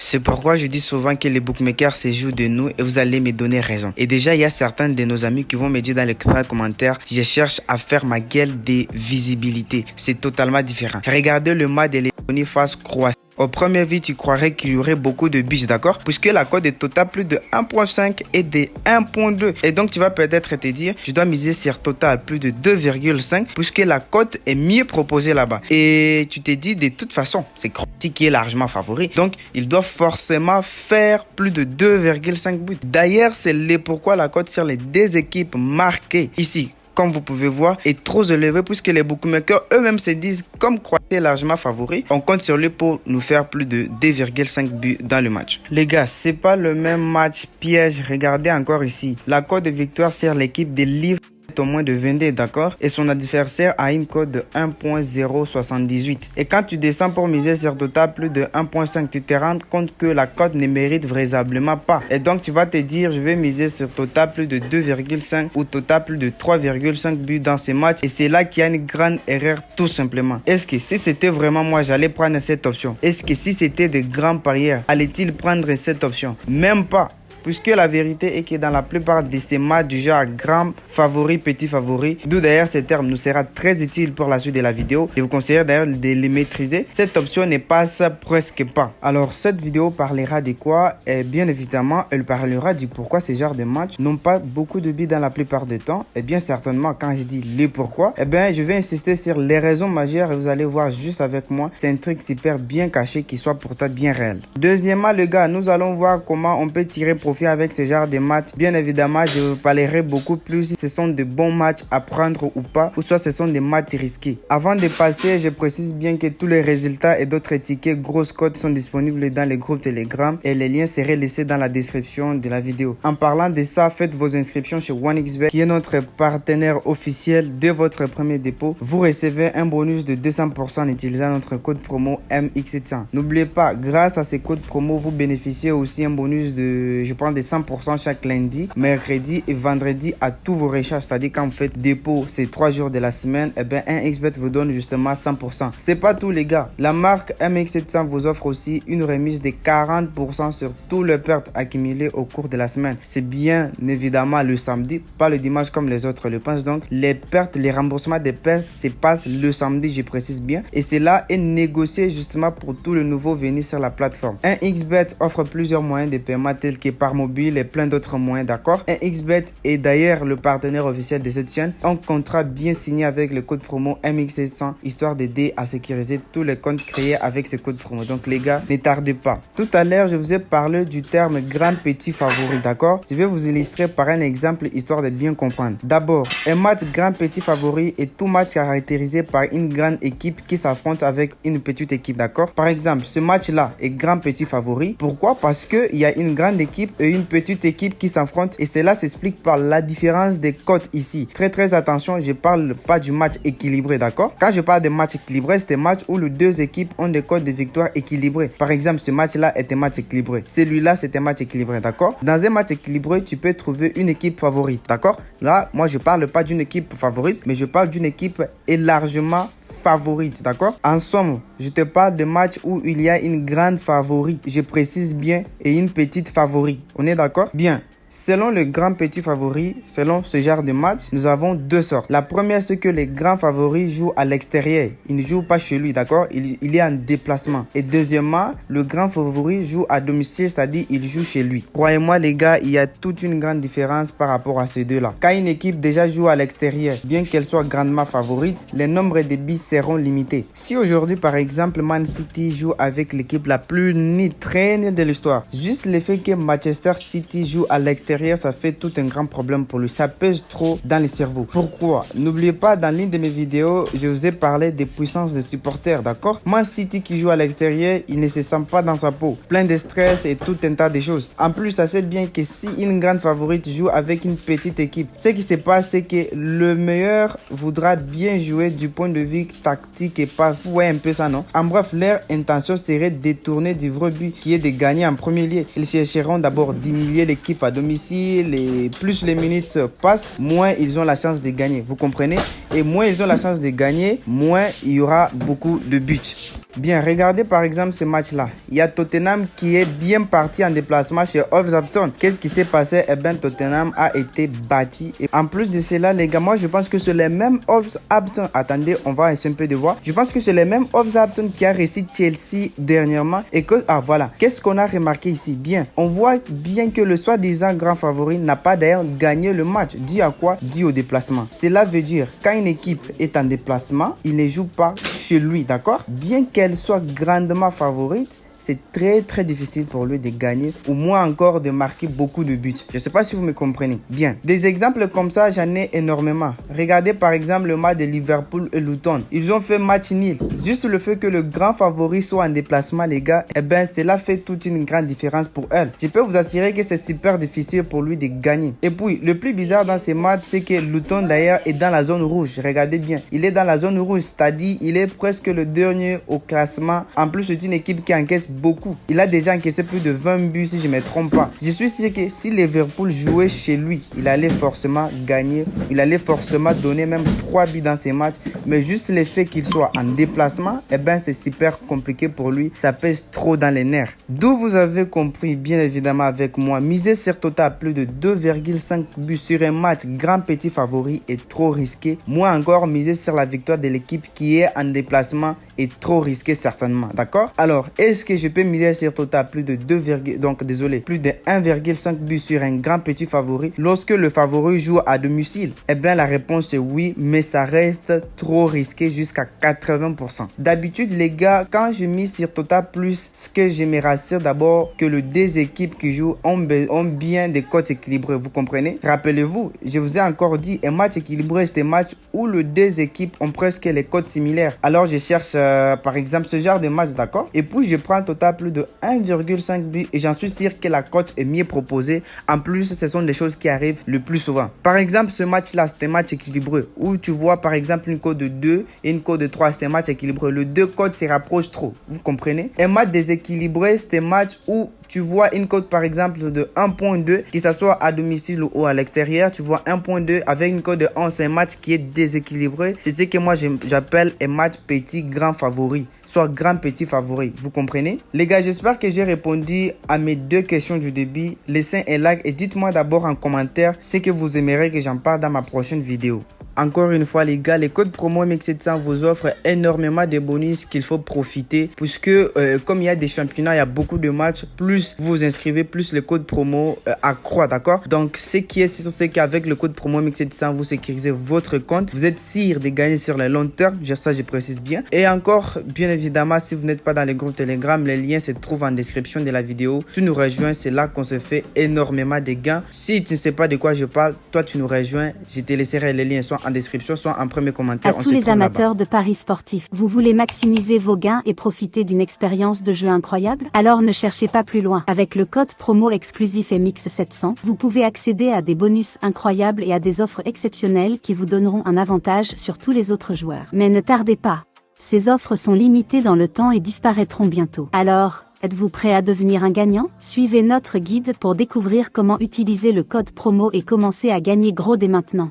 C'est pourquoi je dis souvent que les bookmakers se jouent de nous et vous allez me donner raison. Et déjà, il y a certains de nos amis qui vont me dire dans les commentaires, je cherche à faire ma gueule de visibilité. C'est totalement différent. Regardez le match de Lettonie face Croatie. Au premier vue, tu croirais qu'il y aurait beaucoup de buts, d'accord? Puisque la cote est totale plus de 1.5 et de 1.2. Et donc, tu vas peut-être te dire, je dois miser sur total plus de 2,5 puisque la cote est mieux proposée là-bas. Et tu te dis, de toute façon, c'est Croatie qui est largement favori. Donc, il doit forcément faire plus de 2,5 buts. D'ailleurs, c'est pourquoi la cote sur les deux équipes marquées ici, comme vous pouvez voir, est trop élevé puisque les bookmakers eux-mêmes se disent comme Croatie est largement favori, on compte sur lui pour nous faire plus de 2,5 buts dans le match. Les gars, c'est pas le même match piège. Regardez encore ici. La cote de victoire sur l'équipe des livres au moins de 22, d'accord, et son adversaire a une cote de 1.078. Et quand tu descends pour miser sur total plus de 1.5, tu te rends compte que la cote ne mérite vraisemblablement pas. Et donc tu vas te dire, je vais miser sur total plus de 2,5 ou total plus de 3,5 buts dans ce match. Et c'est là qu'il y a une grande erreur tout simplement. Est-ce que si c'était vraiment moi, j'allais prendre cette option? Est-ce que si c'était de grands parieurs, allait-il prendre cette option? Même pas. Puisque la vérité est que dans la plupart de ces matchs du genre grand favori, petit favori, d'où d'ailleurs ce terme nous sera très utile pour la suite de la vidéo. Je vous conseille d'ailleurs de les maîtriser. Cette option ne passe presque pas. Alors cette vidéo parlera de quoi? Et bien évidemment, elle parlera du pourquoi ces genres de matchs n'ont pas beaucoup de buts dans la plupart du temps. Et bien certainement, quand je dis les pourquoi, eh bien je vais insister sur les raisons majeures et vous allez voir juste avec moi. C'est un truc super bien caché qui soit pourtant bien réel. Deuxièmement, les gars, nous allons voir comment on peut tirer profit avec ce genre de matchs. Bien évidemment, je vous parlerai beaucoup plus si ce sont de bons matchs à prendre ou pas, ou soit ce sont des matchs risqués. Avant de passer, je précise bien que tous les résultats et d'autres tickets grosses cotes sont disponibles dans les groupes Telegram et les liens seraient laissés dans la description de la vidéo. En parlant de ça, faites vos inscriptions chez OneXBet qui est notre partenaire officiel de votre premier dépôt. Vous recevez un bonus de 200% en utilisant notre code promo MX700. N'oubliez pas, grâce à ces codes promo, vous bénéficiez aussi un bonus de, je pense, de 100% chaque lundi, mercredi et vendredi à tous vos recharges. C'est-à-dire quand vous faites dépôt ces 3 jours de la semaine, eh bien un XBet vous donne justement 100%. C'est pas tout les gars. La marque MX700 vous offre aussi une remise de 40% sur tous les pertes accumulées au cours de la semaine. C'est bien évidemment le samedi, pas le dimanche comme les autres le pensent. Donc les pertes, les remboursements des pertes se passent le samedi, je précise bien. Et cela est négocié justement pour tous les nouveaux venus sur la plateforme. Un XBet offre plusieurs moyens de paiement tels que par mobile et plein d'autres moyens, d'accord. Un XBet est d'ailleurs le partenaire officiel de cette chaîne. Un contrat bien signé avec le code promo MX700 histoire d'aider à sécuriser tous les comptes créés avec ce code promo. Donc les gars, ne tardez pas. Tout à l'heure, je vous ai parlé du terme grand petit favori, d'accord. Je vais vous illustrer par un exemple histoire de bien comprendre. D'abord, un match grand petit favori est tout match caractérisé par une grande équipe qui s'affronte avec une petite équipe, d'accord. Par exemple, ce match-là est grand petit favori. Pourquoi? Parce que il y a une grande équipe et une petite équipe qui s'affrontent et cela s'explique par la différence des cotes ici. Très attention, je parle pas du match équilibré, d'accord. Quand je parle de match équilibré, c'est des matchs où les deux équipes ont des cotes de victoire équilibrées. Par exemple, ce match-là est un match équilibré. Celui-là, c'est un match équilibré, d'accord. Dans un match équilibré, tu peux trouver une équipe favorite, d'accord. Là, moi, je parle pas d'une équipe favorite, mais je parle d'une équipe largement favorite, d'accord. En somme, je te parle de match où il y a une grande favorite, je précise bien, et une petite favorite. On est d'accord? Bien. Selon le grand petit favori, selon ce genre de match, nous avons deux sortes. La première, c'est que les grands favoris jouent à l'extérieur. Il ne joue pas chez lui, d'accord? Il est en déplacement. Et deuxièmement, le grand favori joue à domicile, c'est-à-dire il joue chez lui. Croyez-moi les gars, il y a toute une grande différence par rapport à ces deux-là. Quand une équipe déjà joue à l'extérieur, bien qu'elle soit grandement favorite, les nombres de buts seront limités. Si aujourd'hui, par exemple, Man City joue avec l'équipe la plus nulle, très nulle de l'histoire, juste le fait que Manchester City joue à l'extérieur, ça fait tout un grand problème pour lui. Ça pèse trop dans le cerveau. Pourquoi? N'oubliez pas, dans l'une de mes vidéos, je vous ai parlé des puissances de supporters, d'accord? Man City qui joue à l'extérieur, il ne se sent pas dans sa peau. Plein de stress et tout un tas de choses. En plus, sachez bien que si une grande favorite joue avec une petite équipe, ce qui se passe, c'est que le meilleur voudra bien jouer du point de vue tactique et pas... Vous voyez un peu ça, non? En bref, leur intention serait détourner du vrai but qui est de gagner en premier lieu. Ils chercheront d'abord d'humilier l'équipe à domicile. Plus les minutes passent, moins ils ont la chance de gagner. Vous comprenez? Et moins ils ont la chance de gagner, moins il y aura beaucoup de buts. Bien, regardez par exemple ce match-là. Il y a Tottenham qui est bien parti en déplacement chez Wolverhampton. Qu'est-ce qui s'est passé? Eh bien, Tottenham a été bâti. Et en plus de cela, les gars, moi, je pense que c'est les mêmes Wolverhampton. Attendez, on va essayer un peu de voir. Je pense que c'est les mêmes Wolverhampton qui a réussi Chelsea dernièrement. Et que, voilà. Qu'est-ce qu'on a remarqué ici? Bien, on voit bien que le soi-disant grand favori n'a pas d'ailleurs gagné le match. Dû à quoi? Dû au déplacement. Cela veut dire, quand une équipe est en déplacement, il ne joue pas chez lui, d'accord? Bien qu'elle soit grandement favorite, c'est très difficile pour lui de gagner ou moins encore de marquer beaucoup de buts. Je ne sais pas si vous me comprenez. Bien, des exemples comme ça, j'en ai énormément. Regardez par exemple le match de Liverpool et Luton. Ils ont fait match nul. Juste le fait que le grand favori soit en déplacement, les gars, eh ben cela fait toute une grande différence pour elle. Je peux vous assurer que c'est super difficile pour lui de gagner. Et puis, le plus bizarre dans ces matchs, c'est que Luton d'ailleurs est dans la zone rouge. Regardez bien, il est dans la zone rouge, c'est-à-dire il est presque le dernier au classement. En plus, c'est une équipe qui encaisse beaucoup. Il a déjà encaissé plus de 20 buts si je ne me trompe pas. Je suis sûr que si Liverpool jouait chez lui, il allait forcément gagner. Il allait forcément donner même 3 buts dans ces matchs. Mais juste le fait qu'il soit en déplacement, eh ben c'est super compliqué pour lui. Ça pèse trop dans les nerfs. D'où vous avez compris, bien évidemment avec moi, miser sur total à plus de 2,5 buts sur un match grand petit favori est trop risqué. Moi encore, miser sur la victoire de l'équipe qui est en déplacement est trop risqué certainement, d'accord? Alors, est-ce que je peux miser sur total plus de plus de 1,5 but sur un grand petit favori lorsque le favori joue à domicile? Eh bien, la réponse est oui, mais ça reste trop risqué jusqu'à 80%. D'habitude, les gars, quand je mise sur total plus, ce que je me rassure d'abord que les deux équipes qui jouent ont bien des cotes équilibrées, vous comprenez? Rappelez-vous, je vous ai encore dit, un match équilibré, c'est un match où les deux équipes ont presque les cotes similaires. Alors, je cherche par exemple ce genre de match, d'accord? Et puis je prends total plus de 1,5 but et j'en suis sûr que la cote est mieux proposée. En plus, ce sont des choses qui arrivent le plus souvent. Par exemple, ce match-là, c'est un match équilibré où tu vois par exemple une cote de 2 et une cote de 3, c'est un match équilibré. Les deux cotes se rapprochent trop, vous comprenez? Un match déséquilibré, c'est un match où tu vois une cote par exemple de 1.2, que ce soit à domicile ou à l'extérieur, tu vois 1.2 avec une cote de 11, c'est un match qui est déséquilibré. C'est ce que moi j'appelle un match petit grand favori, soit grand petit favori, vous comprenez? Les gars, j'espère que j'ai répondu à mes deux questions du début. Laissez un like et dites-moi d'abord en commentaire ce que vous aimeriez que j'en parle dans ma prochaine vidéo. Encore une fois les gars, les codes promo MX700 vous offrent énormément de bonus qu'il faut profiter puisque comme il y a des championnats, il y a beaucoup de matchs, plus vous vous inscrivez, plus le code promo accroît, d'accord? Donc ce qui est sûr, c'est qu'avec le code promo MX700, vous sécurisez votre compte, vous êtes sûr de gagner sur le long terme, ça je précise bien. Et encore, bien évidemment, si vous n'êtes pas dans les groupes Telegram, les liens se trouvent en description de la vidéo. Tu nous rejoins, c'est là qu'on se fait énormément de gains. Si tu ne sais pas de quoi je parle, toi tu nous rejoins, je te laisserai les liens soit en description, soit en premier commentaire. À tous les amateurs de paris sportifs, vous voulez maximiser vos gains et profiter d'une expérience de jeu incroyable? Alors ne cherchez pas plus loin. Avec le code promo exclusif MX700, vous pouvez accéder à des bonus incroyables et à des offres exceptionnelles qui vous donneront un avantage sur tous les autres joueurs. Mais ne tardez pas. Ces offres sont limitées dans le temps et disparaîtront bientôt. Alors, êtes-vous prêt à devenir un gagnant? Suivez notre guide pour découvrir comment utiliser le code promo et commencer à gagner gros dès maintenant.